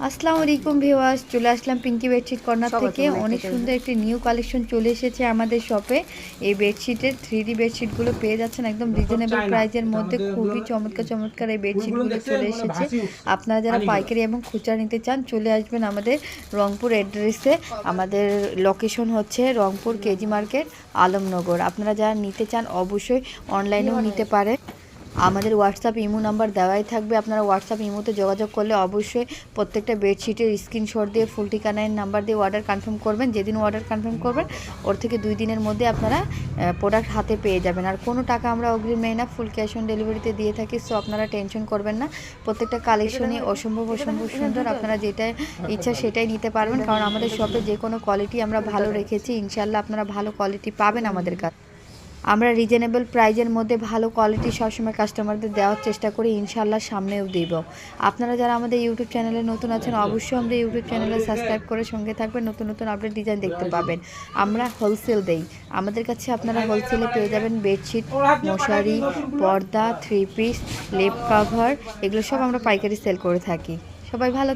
আসসালামু আলাইকুম ভিউয়ার্স, চলে আসলাম পিঙ্কি বেডশিট কর্নার থেকে। অনেক সুন্দর একটি নিউ কালেকশন চলে এসেছে আমাদের শপে। এই বেডশিটের 3D বেডশিটগুলো পেয়ে যাচ্ছেন একদম রিজনেবল প্রাইজের মধ্যে। খুবই চমৎকার চমৎকার এই বেডশিটগুলো চলে এসেছে। আপনারা যারা পাইকারি এবং খুচরা নিতে চান চলে আসবেন আমাদের রংপুর অ্যাড্রেসে। আমাদের লোকেশন হচ্ছে রংপুর কেজি মার্কেট, আলমনগর। আপনারা যারা নিতে চান অবশ্যই অনলাইনেও নিতে পারেন। আমাদের হোয়াটসঅ্যাপ ইমো নাম্বার দেওয়াই থাকবে। আপনারা হোয়াটসঅ্যাপ ইমোতে যোগাযোগ করলে অবশ্যই প্রত্যেকটা বেডশিটের স্ক্রিনশট দিয়ে ফুল ঠিকানায় নাম্বার দিয়ে অর্ডার কনফার্ম করবেন। যেদিন অর্ডার কনফার্ম করবেন ওর থেকে 2 দিনের মধ্যে আপনারা প্রোডাক্ট হাতে পেয়ে যাবেন। আর কোনো টাকা আমরা অগ্রিম নেই না, ফুল ক্যাশ অন ডেলিভারিতে দিয়ে থাকি। সো আপনারা টেনশন করবেন না। প্রত্যেকটা কালেকশনই অসম্ভব সুন্দর। আপনারা যেটা ইচ্ছা সেটাই নিতে পারবেন, কারণ আমাদের শপে যে কোনো কোয়ালিটি আমরা ভালো রেখেছি। ইনশাল্লাহ আপনারা ভালো কোয়ালিটি পাবেন আমাদের কাছে। আমরা রিজনেবল প্রাইজের মধ্যে ভালো কোয়ালিটি সবসময় কাস্টমারদের দেওয়ার চেষ্টা করি, ইনশাল্লাহ সামনেও দেব। আপনারা যারা আমাদের ইউটিউব চ্যানেলে নতুন আছেন অবশ্যই আমাদের ইউটিউব চ্যানেলে সাবস্ক্রাইব করে সঙ্গে থাকবেন। নতুন নতুন আপডেট ডিজাইন দেখতে পাবেন। আমরা হোলসেল দেই। আমাদের কাছে আপনারা হোলসেলে পেয়ে যাবেন বেডশিট, মশারি, পর্দা, 3 পিস, লেপ কাভার, এগুলো সব আমরা পাইকারি সেল করে থাকি। সবাই ভালো